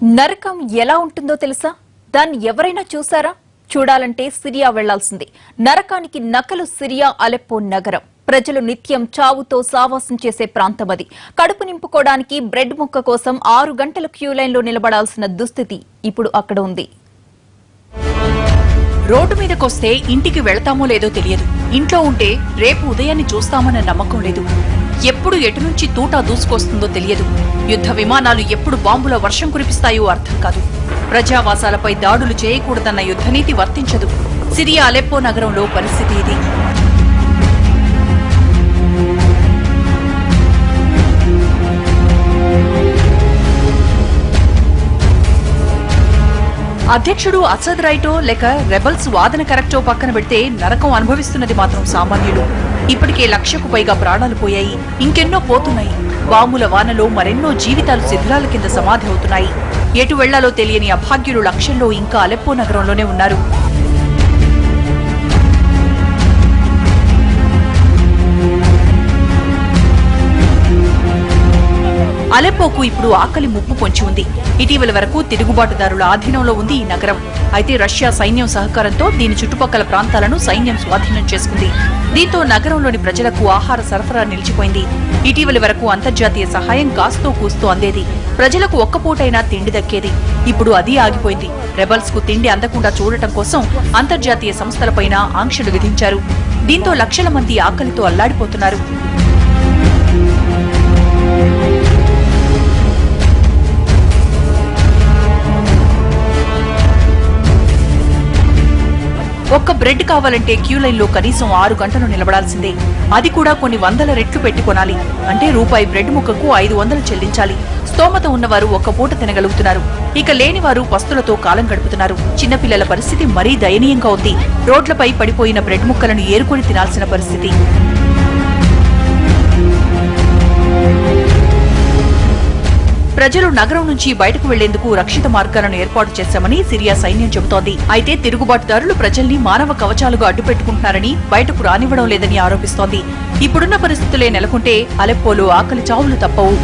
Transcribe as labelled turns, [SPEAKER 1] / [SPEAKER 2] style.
[SPEAKER 1] నరకం ఎలా ఉంటుందో తెలుసా? దాన్ని ఎవరైనా చూసారా? చూడాలంటే సిరియా వెళ్లాల్సింది. నరకానికి నకలు సిరియా అలెప్పో నగరం. ప్రజలు నిత్యం చావుతో సావాసం చేసే ప్రాంతం అది. కడుపు నింపుకోవడానికి బ్రెడ్ ముక్క కోసం 6 గంటల క్యూ లైన్లో నిలబడాల్సిన దుస్థితి ఇప్పుడు అక్కడ ఉంది.
[SPEAKER 2] రోడ్డు మీదకొస్తే ఇంటికి వెళ్తామో లేదో తెలియదు. ఇంట్లో ఉంటే రేపు ఉదయాన్ని చూస్తామన్న నమ్మకం లేదు. ఎప్పుడు ఎటు నుంచి తూటా దూసుకొస్తుందో తెలియదు. యుద్ధ విమానాలు ఎప్పుడు బాంబుల వర్షం కురిపిస్తాయో అర్థం కాదు. ప్రజావాసాలపై దాడులు చేయకూడదన్న యుద్ధనీతి వర్తించదు. సిరియా అలెప్పో నగరంలో పరిస్థితి ఇది. అధ్యక్షుడు అసద్ రైటో లేక రెబల్స్ వాదన కరెక్టో పక్కన పెడితే నరకం అనుభవిస్తున్నది మాత్రం సామాన్యులు. ఇప్పటికే 1,00,000కు పైగా ప్రాణాలు పోయాయి, ఇంకెన్నో పోతున్నాయి. బాంబుల వానలో మరెన్నో జీవితాలు శిథిలాల కింద సమాధి అవుతున్నాయి. ఎటు వెళ్లాలో తెలియని అభాగ్యులు లక్షల్లో ఇంకా అలెప్పో నగరంలోనే ఉన్నారు. అలెప్పోకు ఇప్పుడు ఆకలి ముప్పు పొంచి ఉంది. ఇటీవల వరకు తిరుగుబాటుదారుల ఆధీనంలో ఉంది ఈ నగరం. అయితే రష్యా సైన్యం సహకారంతో దీని చుట్టుపక్కల ప్రాంతాలను సైన్యం స్వాధీనం చేసుకుంది. దీంతో నగరంలోని ప్రజలకు ఆహార సరఫరా నిలిచిపోయింది. ఇటీవల వరకు అంతర్జాతీయ సహాయం కాస్తో కూస్తూ అందేది. ప్రజలకు ఒక్కపూటైనా తిండి దక్కేది. ఇప్పుడు అది ఆగిపోయింది. రెబల్స్ కు తిండి అందకుండా చూడటం కోసం అంతర్జాతీయ సంస్థలపైన ఆంక్షలు విధించారు. దీంతో లక్షల మంది ఆకలితో అల్లాడిపోతున్నారు. ఒక్క బ్రెడ్ కావాలంటే క్యూ లైన్లో కనీసం 6 గంటలు నిలబడాల్సిందే. అది కూడా కొన్ని వందల రెట్లు పెట్టి కొనాలి. అంటే రూపాయి బ్రెడ్ ముక్కకు 500 చెల్లించాలి. స్తోమత ఉన్నవారు ఒక్క పూట తినగలుగుతున్నారు. ఇక లేనివారు పస్తులతో కాలం గడుపుతున్నారు. చిన్నపిల్లల పరిస్థితి మరీ దయనీయంగా ఉంది. రోడ్లపై పడిపోయిన బ్రెడ్ ముక్కలను ఏరుకొని తినాల్సిన పరిస్థితి. ప్రజలు నగరం నుంచి బయటకు వెళ్లేందుకు రక్షిత మార్గాలను ఏర్పాటు చేశామని సిరియా సైన్యం చెబుతోంది. అయితే తిరుగుబాటుదారులు ప్రజల్ని మానవ కవచాలుగా అడ్డుపెట్టుకుంటున్నారని, బయటకు రానివ్వడం లేదని ఆరోపిస్తోంది. ఇప్పుడున్న పరిస్థితులే నెలకొంటే అలెప్పోలో ఆకలి చావులు తప్పవు.